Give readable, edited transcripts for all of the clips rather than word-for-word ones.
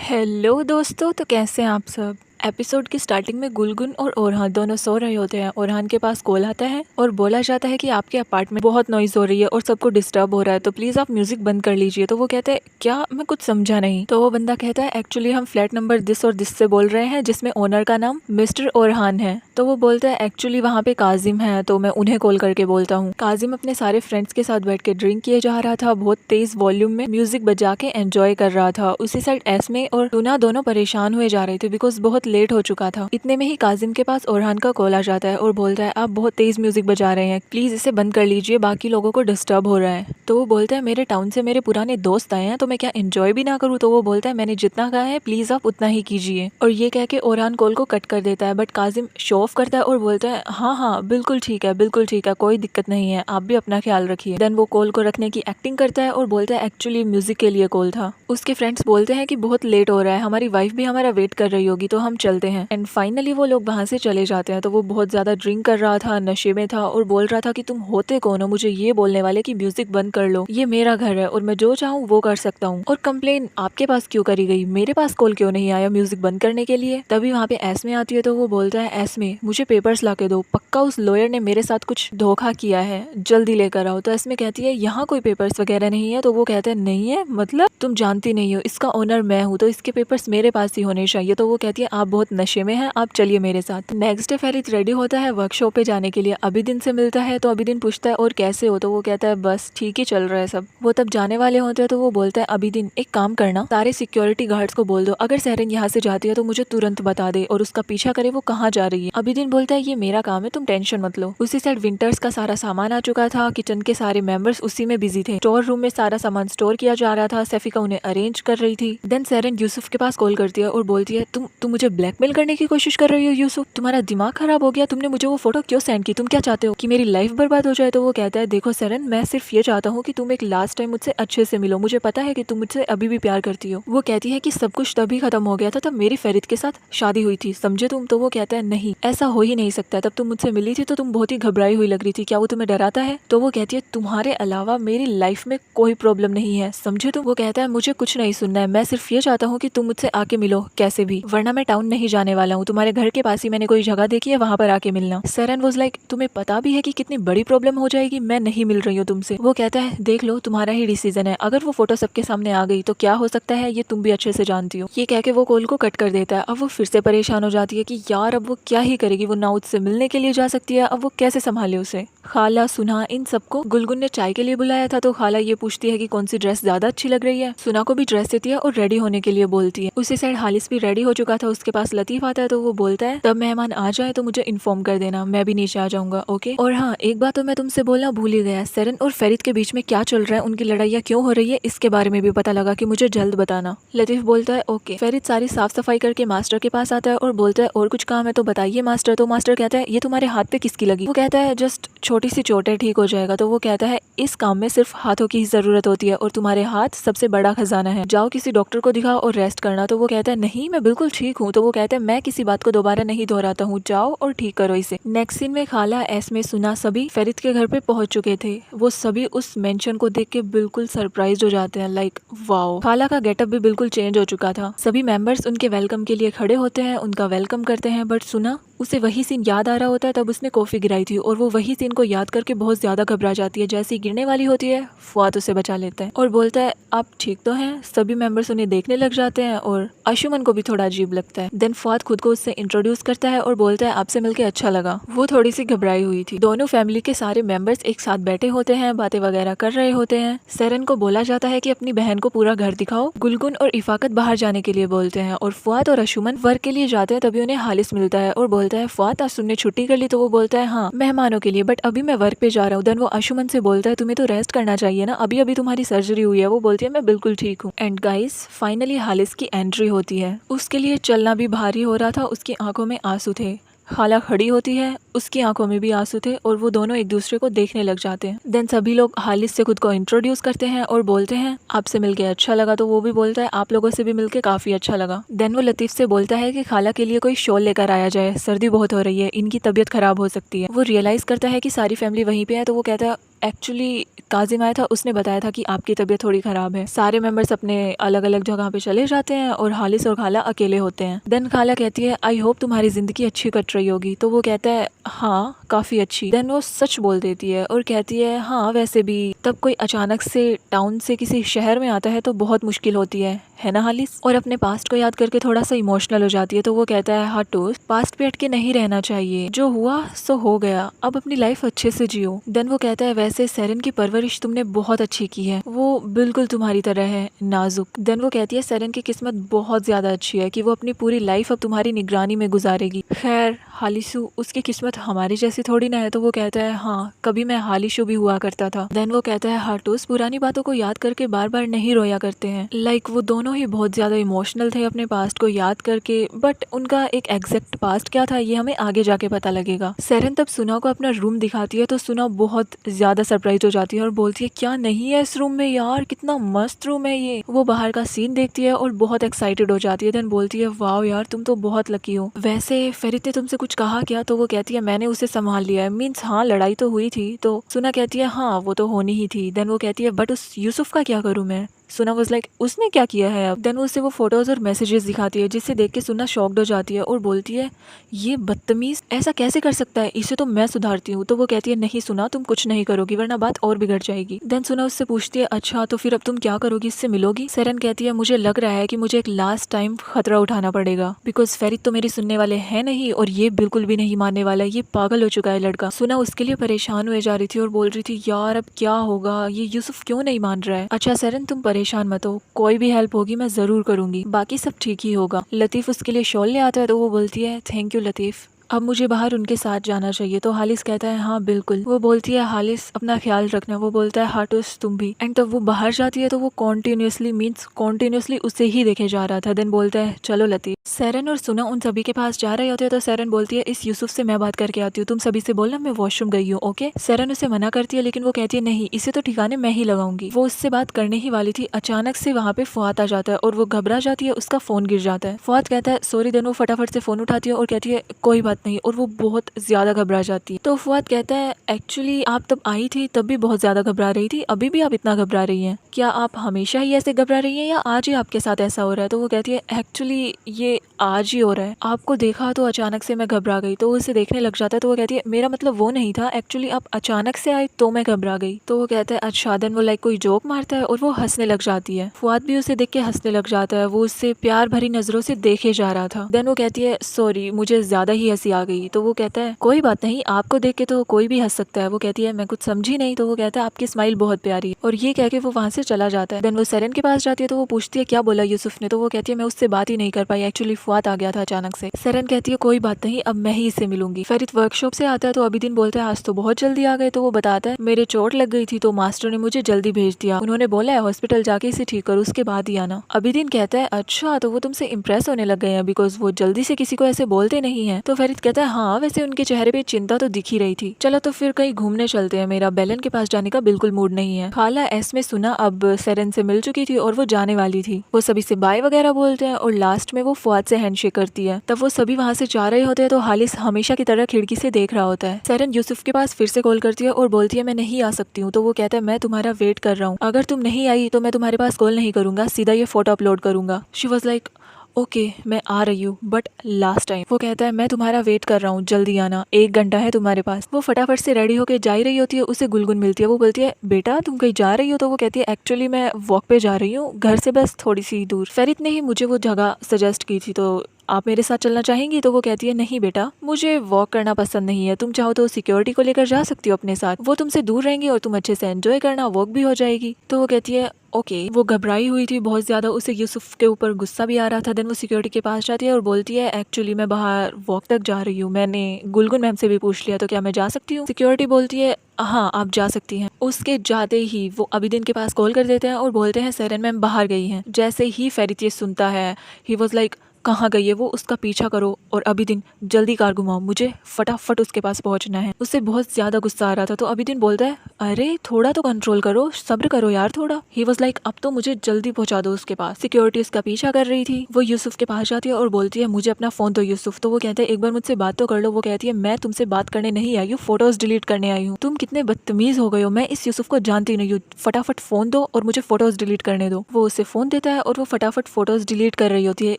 Hello दोस्तों, तो कैसे हैं आप सब। एपिसोड की स्टार्टिंग में गुलगुन और ओरहान दोनों सो रहे होते हैं। ओरहान के पास कॉल आता है और बोला जाता है कि आपके अपार्टमेंट बहुत नॉइज हो रही है और सबको डिस्टर्ब हो रहा है, तो प्लीज आप म्यूजिक बंद कर लीजिए। तो वो कहते हैं क्या, मैं कुछ समझा नहीं। तो वो बंदा कहता है एक्चुअली हम फ्लैट नंबर दिस और दिस से बोल रहे हैं, जिसमें ओनर का नाम मिस्टर ओरहान है। तो वो बोलता है एक्चुअली वहाँ पे काजिम है, तो मैं उन्हें कॉल करके बोलता हूँ। काजिम अपने सारे फ्रेंड्स के साथ बैठ के ड्रिंक किए जा रहा था, बहुत तेज वॉल्यूम में म्यूजिक बजा के एंजॉय कर रहा था। उसी साइड एस्मे और टूना दोनों परेशान हुए जा रहे थे बिकॉज बहुत लेट हो चुका था। इतने में ही काजिम के पास ओरहान का कॉल आ जाता है और बोलता है आप बहुत तेज म्यूजिक बजा रहे हैं, प्लीज इसे बंद कर लीजिए, बाकी लोगों को डिस्टर्ब हो रहा है। तो वो बोलता है मेरे टाउन से मेरे पुराने दोस्त आए हैं, तो मैं क्या एंजॉय भी ना करूँ। तो वो बोलता है मैंने जितना कहा है प्लीज आप उतना ही कीजिए। और ये कह के ओरहान कॉल को कट कर देता है, बट काजिम शो ऑफ करता है और बोलता है हाँ हाँ बिल्कुल ठीक है, बिल्कुल ठीक है, कोई दिक्कत नहीं है, आप भी अपना ख्याल रखिए। देन वो कॉल को रखने की एक्टिंग करता है और बोलता है एक्चुअली म्यूजिक के लिए कॉल था। उसके फ्रेंड्स बोलते हैं कि बहुत लेट हो रहा है, हमारी वाइफ भी हमारा वेट कर रही होगी, तो हम चलते हैं। एंड फाइनली वो लोग वहाँ से चले जाते हैं। तो वो बहुत ज्यादा ड्रिंक कर रहा था, नशे में था और बोल रहा था कि तुम होते कौन हो मुझे ये बोलने वाले कि म्यूजिक बंद कर लो, ये मेरा घर है और मैं जो चाहूँ वो कर सकता हूँ। और कंप्लेन आपके पास क्यों करी गई, मेरे पास कॉल क्यों नहीं आया म्यूजिक बंद करने के लिए। तभी वहाँ पे एस्मे आती है। तो वो बोलता है एस्मे मुझे पेपर्स ला के दो, पक्का उस लॉयर ने मेरे साथ कुछ धोखा किया है, जल्दी लेकर आओ। तो एस्मे कहती है यहाँ कोई पेपर्स वगैरह नहीं है। तो वो कहते हैं नहीं है मतलब, तुम जानती नहीं हो, इसका ओनर मैं हूँ, तो इसके पेपर्स मेरे पास ही होने चाहिए। तो वो कहती है आप बहुत नशे में हैं, आप चलिए मेरे साथ। नेक्स्ट डे फेरित रेडी होता है वर्कशॉप पे जाने के लिए। अभिदीन से मिलता है तो अभिदीन पूछता है और कैसे हो। तो वो कहता है बस ठीक ही चल रहा है सब। वो तब जाने वाले होते हैं। तो वो बोलता है अभिदीन एक काम करना, सारे सिक्योरिटी गार्ड्स को बोल दो अगर सहरन यहाँ से जाती है तो मुझे तुरंत बता दे और उसका पीछा करे वो कहाँ जा रही है। अभिदीन बोलता है ये मेरा काम है, तुम टेंशन मत लो। उसी साइड विंटर्स का सारा सामान आ चुका था, किचन के सारे मेंबर्स उसी में बिजी थे, स्टोर रूम में सारा सामान स्टोर किया जा रहा था, सैफिका उन्हें अरेंज कर रही थी। देन सहरन यूसुफ के पास कॉल करती है और बोलती है तुम मुझे ब्लैकमेल करने की कोशिश कर रही हो यूसुफ, तुम्हारा दिमाग खराब हो गया, तुमने मुझे वो फोटो क्यों सेंड की, तुम क्या चाहते हो कि मेरी लाइफ बर्बाद हो जाए। तो वो कहता है देखो सरन, मैं सिर्फ ये चाहता हूँ कि तुम एक लास्ट टाइम मुझसे अच्छे से मिलो, मुझे पता है कि तुम मुझसे अभी भी प्यार करती हो। वो कहती है कि सब कुछ तभी खत्म हो गया था तब मेरी फेरित के साथ शादी हुई थी, समझे तुम। तो वो कहता है नहीं ऐसा हो ही नहीं सकता, तब तुम मुझसे मिली थी तो तुम बहुत ही घबराई हुई लग रही थी, क्या वो तुम्हें डराता है। तो वो कहती है तुम्हारे अलावा मेरी लाइफ में कोई प्रॉब्लम नहीं है, समझे तुम। वो कहता है मुझे कुछ नहीं सुनना है, मैं सिर्फ ये चाहता हूँ कि तुम मुझसे आके मिलो कैसे भी, वरना मैं टाउन नहीं जाने वाला हूँ, तुम्हारे घर के पास ही मैंने कोई जगह देखी है, वहाँ पर आके मिलना। सरन वाज लाइक तुम्हें पता भी है कि कितनी बड़ी प्रॉब्लम हो जाएगी, मैं नहीं मिल रही हूँ तुमसे। वो कहता है देख लो तुम्हारा ही डिसीजन है, अगर वो फोटो सबके सामने आ गई तो क्या हो सकता है ये तुम भी अच्छे से जानती हो। ये कह के वो कॉल को कट कर देता है। अब वो फिर से परेशान हो जाती है कि यार अब वो क्या ही करेगी, वो ना उससे मिलने के लिए जा सकती है, अब वो कैसे संभाले उसे। खाला सुना इन सबको गुलगुन ने चाय के लिए बुलाया था। तो खाला ये पूछती है कि कौन सी ड्रेस ज्यादा अच्छी लग रही है। सुना को भी ड्रेस देती है और रेडी होने के लिए बोलती है। उसी साइड हालिस भी रेडी हो चुका था, उसके पास लतीफ आता है। तो वो बोलता है तब मेहमान आ जाए तो मुझे इन्फॉर्म कर देना, मैं भी नीचे आ जाऊंगा, ओके। और हाँ एक बात तो मैं तुमसे बोलना भूल ही गया, सरन और फेरित के बीच में क्या चल रहा है, उनकी लड़ाइयाँ क्यों हो रही है, इसके बारे में भी पता लगा कि मुझे जल्द बताना। लतीफ बोलता है ओके। फेरित सारी साफ सफाई करके मास्टर के पास आता है और बोलता है और कुछ काम है तो बताइए मास्टर। तो मास्टर कहता है ये तुम्हारे हाथ पे किसकी लगी। वो कहता है जस्ट छोटी सी चोट है, ठीक हो जाएगा। तो वो कहता है इस काम में सिर्फ हाथों की ही जरूरत होती है और तुम्हारे हाथ सबसे बड़ा खजाना है, जाओ किसी डॉक्टर को दिखाओ और रेस्ट करना। तो वो कहता है नहीं मैं बिल्कुल ठीक हूँ। तो वो कहता है मैं किसी बात को दोबारा नहीं दोहराता हूँ, जाओ और ठीक करो इसे। नेक्स्ट सीन में खाला एस्मे सुना सभी फेरित के घर पे पहुंच चुके थे। वो सभी उस मेंशन को देख के बिल्कुल सरप्राइज हो जाते हैं, लाइक वाओ। खाला का गेटअप भी बिल्कुल चेंज हो चुका था। सभी मेंबर्स उनके वेलकम के लिए खड़े होते हैं, उनका वेलकम करते हैं, बट सुना उसे वही सीन याद आ रहा होता है तब उसने कॉफी गिराई थी और वो वही सीन को याद करके बहुत ज्यादा घबरा जाती है। जैसे ही गिरने वाली होती है फुआद उसे बचा लेता है और बोलता है आप ठीक तो हैं। सभी मेंबर्स उन्हें देखने लग जाते हैं और अंशुमन को भी थोड़ा अजीब लगता है। देन फुआद खुद को उससे इंट्रोड्यूस करता है और बोलता है आपसे मिलकर अच्छा लगा। वो थोड़ी सी घबराई हुई थी। दोनों फैमिली के सारे मेंबर्स एक साथ बैठे होते हैं, बातें वगैरह कर रहे होते हैं। सरन को बोला जाता है कि अपनी बहन को पूरा घर दिखाओ। गुलगुन और इफाकत बाहर जाने के लिए बोलते हैं और फुआद और अंशुमन वर्क के लिए जाते हैं। तभी उन्हें हालिस मिलता है और बोलता है फुआद आज तुमने छुट्टी कर ली। तो वो बोलता है हाँ मेहमानों के लिए, बट अभी मैं वर्क पे जा रहा हूँ। देन वो अंशुमन से बोलता है तुम्हें तो रेस्ट करना चाहिए ना, अभी अभी तुम्हारी सर्जरी हुई है। वो बोलती है मैं बिल्कुल ठीक हूँ। एंड गाइस फाइनली हालिस की एंट्री होती है। उसके लिए चलना भी भारी हो रहा था, उसकी आंखों में आंसू थे। खाला खड़ी होती है, उसकी आंखों में भी आंसू थे और वो दोनों एक दूसरे को देखने लग जाते हैं। देन सभी लोग हालिस से खुद को इंट्रोड्यूस करते हैं और बोलते हैं आपसे मिलके अच्छा लगा। तो वो भी बोलता है आप लोगों से भी मिलके काफी अच्छा लगा। देन वो लतीफ से बोलता है कि खाला के लिए कोई शॉल लेकर आया जाए, सर्दी बहुत हो रही है, इनकी तबीयत खराब हो सकती है। वो रियलाइज करता है कि सारी फैमिली वहीं पे है। तो वो कहता है एक्चुअली काजिम आया था, उसने बताया था कि आपकी तबीयत थोड़ी ख़राब है। सारे मेंबर्स अपने अलग अलग जगह पे चले जाते हैं और हालिस और खाला अकेले होते हैं। देन खाला कहती है आई होप तुम्हारी ज़िंदगी अच्छी कट रही होगी। तो वो कहता है हाँ काफ़ी अच्छी। देन वो सच बोल देती है और कहती है हाँ वैसे भी। तब कोई अचानक से टाउन से किसी शहर में आता है तो बहुत मुश्किल होती है ना हालिस। और अपने पास्ट को याद करके थोड़ा सा इमोशनल हो जाती है। तो वो कहता है हाँ टोस्ट, पास्ट पे अटके नहीं रहना चाहिए, जो हुआ सो हो गया, अब अपनी लाइफ अच्छे से जियो। देन वो कहता है वैसे सेरेन की परवरिश तुमने बहुत अच्छी की है, वो बिल्कुल तुम्हारी तरह है नाजुक। देन वो कहती है सेरेन की किस्मत बहुत ज्यादा अच्छी है कि वो अपनी पूरी लाइफ अब तुम्हारी निगरानी में गुजारेगी। खैर हालिसू उसकी किस्मत हमारी जैसी थोड़ी ना है। तो वो कहता है हाँ कभी मैं हालिशू भी हुआ करता था। देन वो कहता है हाटूस पुरानी बातों को याद करके बार बार नहीं रोया करते हैं। लाइक वो दोनों ही बहुत ज्यादा इमोशनल थे अपने पास्ट को याद करके, बट उनका एक एग्जैक्ट पास्ट क्या था ये हमें आगे जाके पता लगेगा। सेरेन तब सुना को अपना रूम दिखाती है तो सुना बहुत ज्यादा सरप्राइज हो जाती है और बोलती है क्या नहीं है इस रूम में यार, कितना मस्त रूम है ये। वो बाहर का सीन देखती है और बहुत एक्साइटेड हो जाती है। देन बोलती है वाओ यार तुम तो बहुत लकी हो। वैसे फेरित ने तुमसे कुछ कहा क्या? तो वो कहती है मैंने उसे संभाल लिया है। मीन्स हाँ लड़ाई तो हुई थी। तो सुना कहती है हाँ वो तो होनी ही थी। देन वो कहती है बट उस यूसुफ का क्या करूँ मैं? सुना वाज लाइक उसने क्या किया है अब? देन उसे वो फोटोज और मैसेजेस दिखाती है जिसे देख के सुना शॉक्ड हो जाती है और बोलती है ये बदतमीज ऐसा कैसे कर सकता है, इसे तो मैं सुधारती हूँ। तो वो कहती है नहीं सुना तुम कुछ नहीं करोगी वरना बात और बिगड़ जाएगी। देन सुना उससे पूछती है अच्छा तो फिर अब तुम क्या करोगी, इससे मिलोगी? सेरेन कहती है मुझे लग रहा है कि मुझे एक लास्ट टाइम खतरा उठाना पड़ेगा, बिकॉज फेरित तो मेरी सुनने वाले है नहीं और ये बिल्कुल भी नहीं मानने वाला है, ये पागल हो चुका है लड़का। सुना उसके लिए परेशान हुए जा रही थी और बोल रही थी यार अब क्या होगा, ये यूसुफ क्यों नहीं मान रहा है। अच्छा सेरेन तुम परेशान मत हो, कोई भी हेल्प होगी मैं जरूर करूंगी, बाकी सब ठीक ही होगा। लतीफ उसके लिए शॉल ले आता है तो वो बोलती है थैंक यू लतीफ, अब मुझे बाहर उनके साथ जाना चाहिए। तो हालिस कहता है हाँ बिल्कुल। वो बोलती है हालिस अपना ख्याल रखना। वो बोलता है हाटूस तुम भी। एंड तब वो बाहर जाती है तो वो कॉन्टिन्यूसली उसे ही देखे जा रहा था। देन बोलता है चलो लतीफ। सेरेन और सुना उन सभी के पास जा रहे होते हैं तो सेरेन बोलती है इस यूसुफ से मैं बात करके आती हूँ, तुम सभी से बोलना मैं वॉशरूम गई हूँ ओके। सेरेन उसे मना करती है लेकिन वो कहती है नहीं इसे तो ठिकाने मैं ही लगाऊंगी। वो उससे बात करने ही वाली थी, अचानक से वहाँ पे फुआद आ जाता है और वो घबरा जाती है, उसका फोन गिर जाता है। फुआद कहता है सॉरी। देन वो फटाफट से फोन उठाती है और कहती है कोई बात नहीं, और वो बहुत ज्यादा घबरा जाती है। तो फुआद कहता है एक्चुअली आप तब आई थी तब भी बहुत ज्यादा घबरा रही थी, अभी भी आप इतना घबरा रही हैं, क्या आप हमेशा ही ऐसे घबरा रही हैं या आज ही आपके साथ ऐसा हो रहा है? तो वो कहती है एक्चुअली ये आज ही हो रहा है, आपको देखा तो अचानक से मैं घबरा गई। तो वो उसे देखने लग जाता है तो वो कहती है मेरा मतलब वो नहीं था, एक्चुअली आप अचानक से आए तो मैं घबरा गई। तो वो कहता है अच्छा। देन वो लाइक कोई जोक मारता है और वो हंसने लग जाती है। फुआद भी उसे देख के हंसने लग जाता है, वो उससे प्यार भरी नजरों से देखे जा रहा था। देन वो कहती है सॉरी मुझे ज्यादा ही हंसी आ गई। तो वो कहता है कोई बात नहीं, आपको देख के तो कोई भी हंस सकता है। वो कहती है मैं कुछ समझी नहीं। तो वो कहता है आपकी स्माइल बहुत प्यारी है, और ये कह के वो वहाँ से चला जाता है। देन वो सेरेन के पास जाती है तो वो पूछती है क्या बोला यूसुफ ने? तो वो कहती है मैं उससे बात ही नहीं कर पाई, एक्चुअली फुआद आ गया था अचानक से। सेरेन कहती है कोई बात नहीं, अब मैं ही इससे मिलूंगी। फेरित वर्कशॉप से आता है तो अबीदीन बोलता है आज तो बहुत जल्दी आ गए। तो वो बताता है मेरे चोट लग गई थी तो मास्टर ने मुझे जल्दी भेज दिया, उन्होंने बोला है हॉस्पिटल जाके इसे ठीक करो उसके बाद ही आना। अबीदीन कहता है अच्छा तो वो तुमसे इम्प्रेस होने लग गए हैं, बिकॉज वो जल्दी से किसी को ऐसे बोलते नहीं है। तो फेरित कहता है हाँ वैसे उनके चेहरे पे चिंता तो दिख ही रही थी, चलो तो फिर कहीं घूमने चलते हैं, मेरा बेलन के पास जाने का बिल्कुल मूड नहीं है। खाला एस में सुना अब सेरेन से मिल चुकी थी और वो जाने वाली थी, वो सभी से बाय वगैरह बोलते हैं और लास्ट में वो फुआद से हैंडशेक करती है। तब वो सभी वहाँ से जा रहे होते हैं तो हालिस हमेशा की तरह खिड़की से देख रहा होता है। सेरेन यूसुफ के पास फिर से कॉल करती है और बोलती है मैं नहीं आ सकती हूँ। तो वो कहता है मैं तुम्हारा वेट कर रहा हूँ, अगर तुम नहीं आई तो मैं तुम्हारे पास कॉल नहीं करूंगा, सीधा ये फोटो अपलोड करूंगा। शी वॉज लाइक ओके मैं आ रही हूँ बट लास्ट टाइम। वो कहता है मैं तुम्हारा वेट कर रहा हूँ, जल्दी आना, 1 घंटा है तुम्हारे पास। वो फटाफट से रेडी होके जा ही रही होती है, उसे गुलगुन मिलती है। वो बोलती है बेटा तुम कहीं जा रही हो? तो वो कहती है एक्चुअली मैं वॉक पे जा रही हूँ, घर से बस थोड़ी सी दूर। फेरित ने ही मुझे वो जगह सजेस्ट की थी, तो आप मेरे साथ चलना चाहेंगी? तो वो कहती है नहीं बेटा मुझे वॉक करना पसंद नहीं है, तुम चाहो तो सिक्योरिटी को लेकर जा सकती हो अपने साथ, वो तुमसे दूर रहेंगे और तुम अच्छे से एंजॉय करना, वॉक भी हो जाएगी। तो वो कहती है ओके। वो घबराई हुई थी बहुत ज्यादा, उसे यूसुफ के ऊपर गुस्सा भी आ रहा था। देन वो सिक्योरिटी के पास जाती है और बोलती है एक्चुअली मैं बाहर वॉक तक जा रही हूँ, मैंने गुलगुन मैम से भी पूछ लिया, तो क्या मैं जा सकती हूँ? सिक्योरिटी बोलती है हाँ आप जा सकती हैं। उसके जाते ही वो अबीदीन के पास कॉल कर देते हैं और बोलते हैं सेरेन मैम बाहर गई हैं। जैसे ही फेरित ये सुनता है ही वॉज लाइक कहाँ गई है वो, उसका पीछा करो और अभिदीन जल्दी कार घुमाओ, मुझे फटाफट उसके पास पहुंचना है। उससे बहुत ज्यादा गुस्सा आ रहा था तो अभिदीन बोलता है अरे थोड़ा तो कंट्रोल करो, सब्र करो यार थोड़ा। ही वॉज लाइक अब तो मुझे जल्दी पहुंचा दो उसके पास। सिक्योरिटी उसका पीछा कर रही थी, वो यूसुफ के पास जाती है और बोलती है मुझे अपना फोन दो यूसुफ। तो वो कहता है एक बार मुझसे बात तो कर लो। वो कहती है मैं तुमसे बात करने नहीं आई हूँ, फोटोज डिलीट करने आई हूँ। तुम कितने बदतमीज हो गए हो, मैं इस यूसुफ को जानती नहीं हूँ, फटाफट फोन दो और मुझे फोटोज डिलीट करने दो। वो उसे फोन देता है और वो फटाफट फोटोज डिलीट कर रही होती है।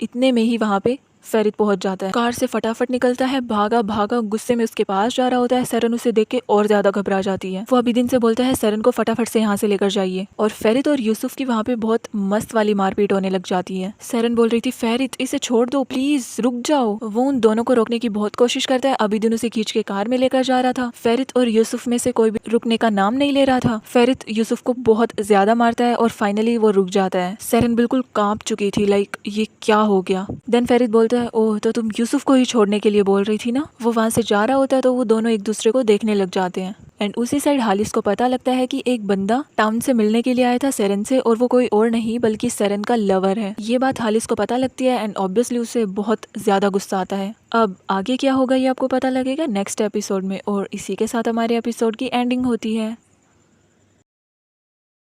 इतने में ही वहाँ पे फेरित पहुंच जाता है, कार से फटाफट निकलता है, भागा भागा गुस्से में उसके पास जा रहा होता है। सेरन उसे देख के और ज्यादा घबरा जाती है। वो अभिदीन से बोलता है सेरन को फटाफट से यहाँ से लेकर जाइए। और फेरित और यूसुफ की वहाँ पे बहुत मस्त वाली मारपीट होने लग जाती है। सेरन बोल रही थी फेरित इसे छोड़ दो प्लीज, रुक जाओ। वो उन दोनों को रोकने की बहुत कोशिश करता है। अभिदीन उसे खींच के कार में लेकर जा रहा था। फेरित और यूसुफ में से कोई भी रुकने का नाम नहीं ले रहा था। फेरित यूसुफ को बहुत ज्यादा मारता है और फाइनली वो रुक जाता है। सेरन बिल्कुल कांप चुकी थी, लाइक ये क्या हो गया। देन फेरित बोलता है ओह तो तुम यूसुफ को ही छोड़ने के लिए बोल रही थी ना। वो वहां से जा रहा होता है तो वो दोनों एक दूसरे को देखने लग जाते हैं। एंड उसी साइड हालिस को पता लगता है कि एक बंदा टाउन से मिलने के लिए आया था सेरन से, और वो कोई और नहीं बल्कि सेरन का लवर है। ये बात हालिस को पता लगती है एंड ऑब्वियसली उसे बहुत ज्यादा गुस्सा आता है। अब आगे क्या होगा ये आपको पता लगेगा नेक्स्ट एपिसोड में, और इसी के साथ हमारे एपिसोड की एंडिंग होती है।